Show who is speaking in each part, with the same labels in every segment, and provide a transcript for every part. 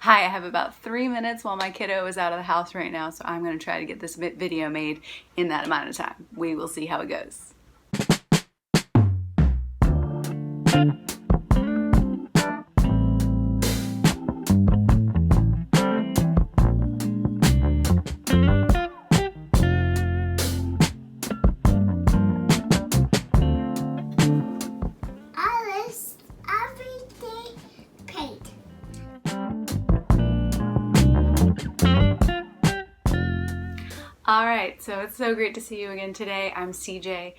Speaker 1: Hi, I have about 3 minutes while my kiddo is out of the house right now, so I'm going to try to get this video made in that amount of time. We will see how it goes.
Speaker 2: Alice, everyday paint.
Speaker 1: All right, so it's so great to see you again today. I'm CJ.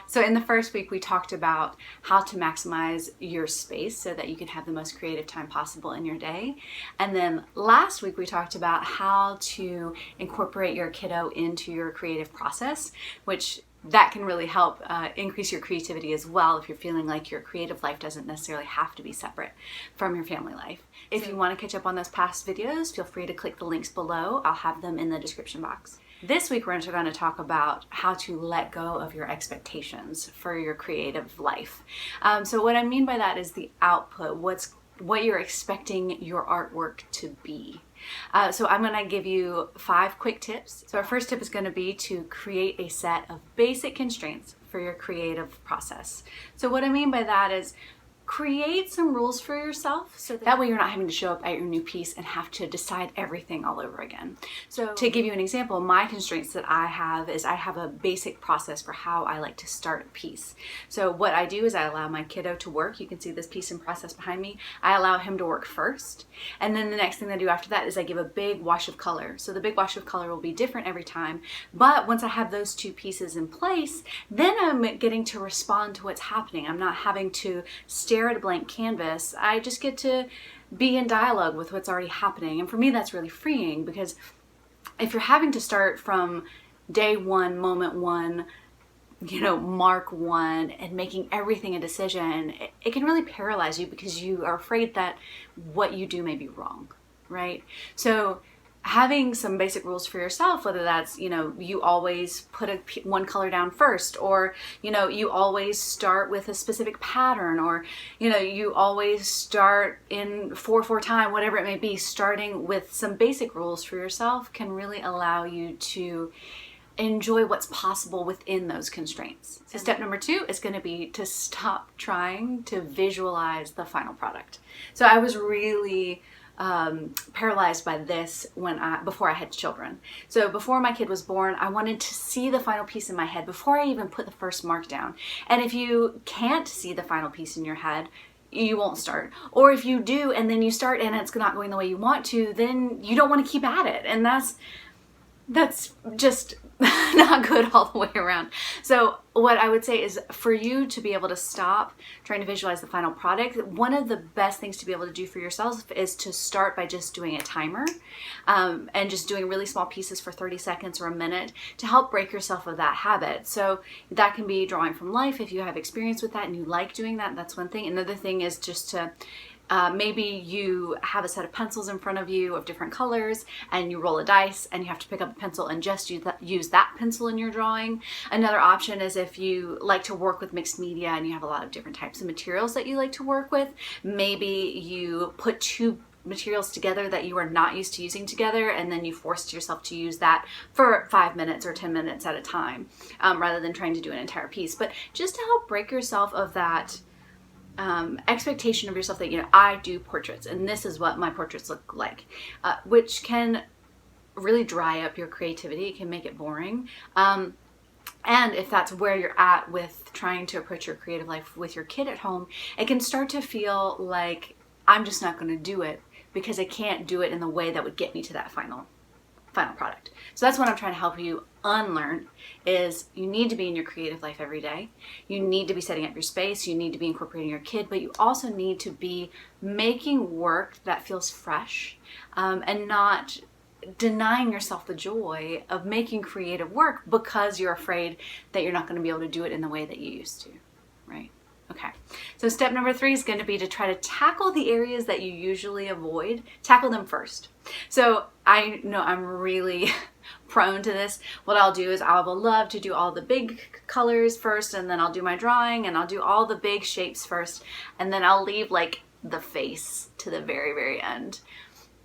Speaker 1: So in the first week, we talked about how to maximize your space so that you can have the most creative time possible in your day. And then last week, we talked about how to incorporate your kiddo into your creative process, which that can really help increase your creativity as well if you're feeling like your creative life doesn't necessarily have to be separate from your family life. If you want to catch up on those past videos, feel free to click the links below. I'll have them in the description box. This week we're going to talk about how to let go of your expectations for your creative life. So what I mean by that is the output, what you're expecting your artwork to be. So I'm going to give you 5 quick tips. So our first tip is going to be to create a set of basic constraints for your creative process. So what I mean by that is create some rules for yourself so that way you're not having to show up at your new piece and have to decide everything all over again. So to give you an example, my constraints that I have is I have a basic process for how I like to start a piece. So what I do is I allow my kiddo to work. You can see this piece in process behind me. I allow him to work first. And then the next thing I do after that is I give a big wash of color. So the big wash of color will be different every time. But once I have those 2 pieces in place, then I'm getting to respond to what's happening. I'm not having to stare at a blank canvas. I just get to be in dialogue with what's already happening. And for me, that's really freeing, because if you're having to start from day 1, moment 1, mark 1, and making everything a decision, it can really paralyze you because you are afraid that what you do may be wrong, right? So having some basic rules for yourself, whether that's, you always put one color down first, or, you always start with a specific pattern, or, you always start in 4/4 time, whatever it may be, starting with some basic rules for yourself can really allow you to enjoy what's possible within those constraints. So step number 2 is going to be to stop trying to visualize the final product. So I was really paralyzed by this before I had children. So before my kid was born, I wanted to see the final piece in my head before I even put the first mark down. And if you can't see the final piece in your head, you won't start. Or if you do and then you start and it's not going the way you want to, then you don't want to keep at it. And that's just not good all the way around. So what I would say is, for you to be able to stop trying to visualize the final product, one of the best things to be able to do for yourself is to start by just doing a timer and just doing really small pieces for 30 seconds or a minute to help break yourself of that habit. So that can be drawing from life. If you have experience with that and you like doing that, that's one thing. Another thing is just to maybe you have a set of pencils in front of you of different colors and you roll a dice and you have to pick up a pencil and just use that pencil in your drawing. Another option is if you like to work with mixed media and you have a lot of different types of materials that you like to work with, maybe you put 2 materials together that you are not used to using together, and then you forced yourself to use that for 5 minutes or 10 minutes at a time, rather than trying to do an entire piece. But just to help break yourself of that expectation of yourself that, I do portraits and this is what my portraits look like, which can really dry up your creativity. It can make it boring. And if that's where you're at with trying to approach your creative life with your kid at home, it can start to feel like, I'm just not going to do it because I can't do it in the way that would get me to that final product. So that's what I'm trying to help you unlearn, is you need to be in your creative life every day. You need to be setting up your space. You need to be incorporating your kid, but you also need to be making work that feels fresh, and not denying yourself the joy of making creative work because you're afraid that you're not going to be able to do it in the way that you used to, right? Okay, so step number 3 is going to be to try to tackle the areas that you usually avoid. Tackle them first. So I know I'm really prone to this. What I'll do is I will love to do all the big colors first, and then I'll do my drawing and I'll do all the big shapes first, and then I'll leave like the face to the very, very end.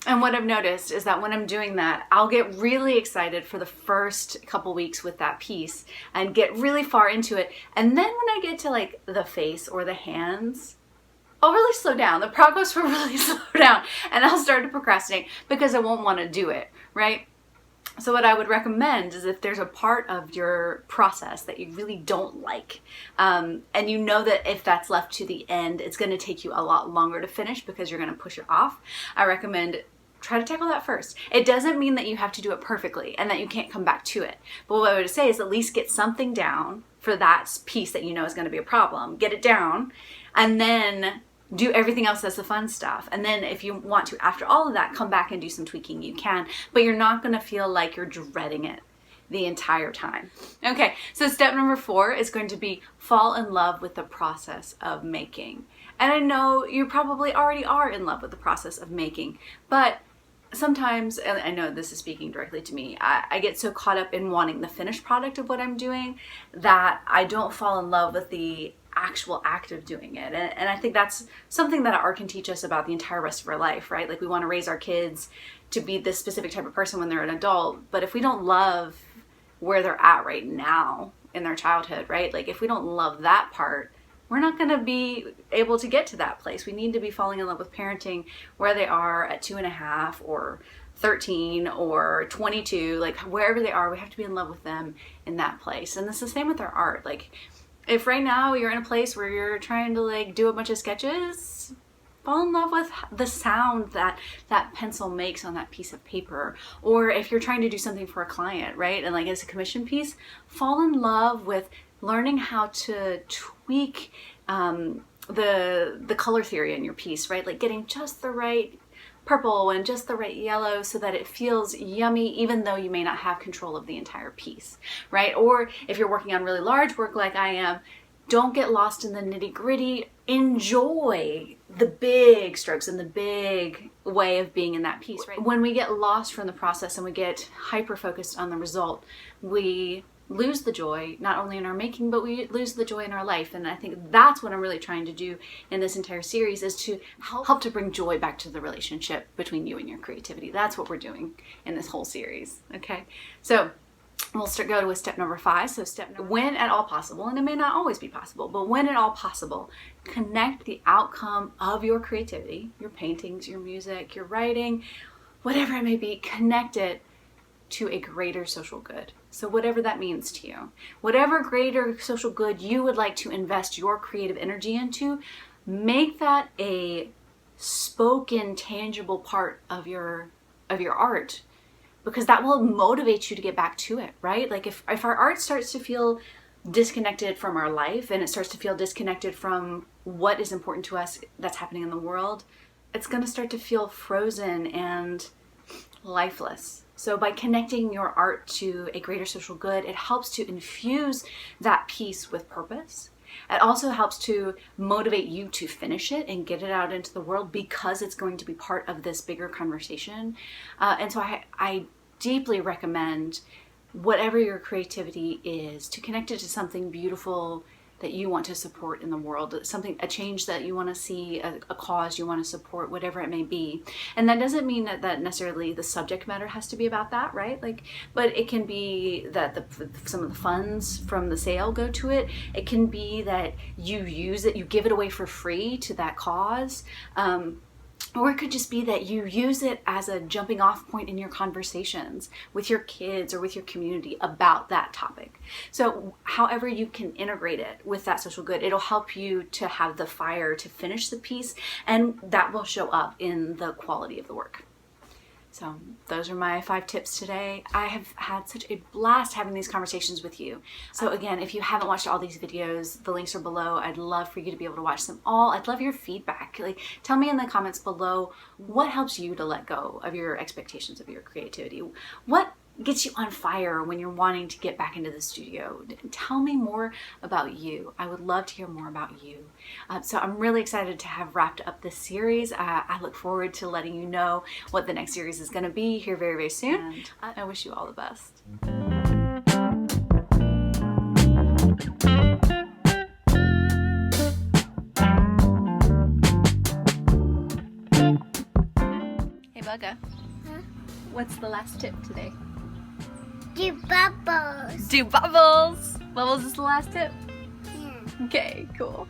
Speaker 1: And what I've noticed is that when I'm doing that, I'll get really excited for the first couple weeks with that piece and get really far into it. And then when I get to like the face or the hands, I'll really slow down. The progress will really slow down and I'll start to procrastinate because I won't want to do it, right? So what I would recommend is if there's a part of your process that you really don't like, and you know that if that's left to the end, it's going to take you a lot longer to finish because you're going to push it off, I recommend try to tackle that first. It doesn't mean that you have to do it perfectly and that you can't come back to it. But what I would say is at least get something down for that piece that you know is going to be a problem. Get it down and then do everything else that's the fun stuff. And then if you want to, after all of that, come back and do some tweaking, you can. But you're not going to feel like you're dreading it the entire time. Okay, so step number 4 is going to be fall in love with the process of making. And I know you probably already are in love with the process of making, but sometimes, and I know this is speaking directly to me, I get so caught up in wanting the finished product of what I'm doing that I don't fall in love with the actual act of doing it. And I think that's something that art can teach us about the entire rest of our life, right? Like we want to raise our kids to be this specific type of person when they're an adult, but if we don't love where they're at right now in their childhood, right? Like if we don't love that part, we're not going to be able to get to that place. We need to be falling in love with parenting where they are at 2.5 or 13 or 22, like wherever they are, we have to be in love with them in that place. And it's the same with our art. Like if right now you're in a place where you're trying to like do a bunch of sketches, fall in love with the sound that that pencil makes on that piece of paper. Or if you're trying to do something for a client, right? And like it's a commission piece, fall in love with learning how to tweak the color theory in your piece, right? Like getting just the right purple and just the right yellow so that it feels yummy even though you may not have control of the entire piece, right? Or if you're working on really large work like I am, don't get lost in the nitty-gritty. Enjoy the big strokes and the big way of being in that piece, right? When we get lost from the process and we get hyper-focused on the result, we lose the joy, not only in our making, but we lose the joy in our life. And I think that's what I'm really trying to do in this entire series, is to help to bring joy back to the relationship between you and your creativity. That's what we're doing in this whole series. Okay, so we'll go with step number 5. So when at all possible, and it may not always be possible, but when at all possible, connect the outcome of your creativity, your paintings, your music, your writing, whatever it may be, connect it to a greater social good. So whatever that means to you, whatever greater social good you would like to invest your creative energy into, make that a spoken, tangible part of your art, because that will motivate you to get back to it, right? Like if our art starts to feel disconnected from our life and it starts to feel disconnected from what is important to us that's happening in the world, it's going to start to feel frozen and lifeless. So by connecting your art to a greater social good, it helps to infuse that piece with purpose. It also helps to motivate you to finish it and get it out into the world because it's going to be part of this bigger conversation. And so I deeply recommend, whatever your creativity is, to connect it to something beautiful that you want to support in the world, a change that you want to see, a cause you want to support, whatever it may be. And that doesn't mean that necessarily the subject matter has to be about that, right? Like, but it can be that some of the funds from the sale go to it. It can be that you use it, you give it away for free to that cause. Or it could just be that you use it as a jumping off point in your conversations with your kids or with your community about that topic. So however you can integrate it with that social good, it'll help you to have the fire to finish the piece, and that will show up in the quality of the work. So those are my 5 tips today. I have had such a blast having these conversations with you. So again, if you haven't watched all these videos, the links are below. I'd love for you to be able to watch them all. I'd love your feedback. Like, tell me in the comments below what helps you to let go of your expectations of your creativity. What gets you on fire when you're wanting to get back into the studio? Tell me more about you. I would love to hear more about you. So I'm really excited to have wrapped up this series. I look forward to letting you know what the next series is going to be here very, very soon. And I wish you all the best. Hey Bugga,
Speaker 2: Huh?
Speaker 1: what's the last tip today?
Speaker 2: Do bubbles.
Speaker 1: Do bubbles! Bubbles is the last tip?
Speaker 2: Yeah.
Speaker 1: Okay, cool.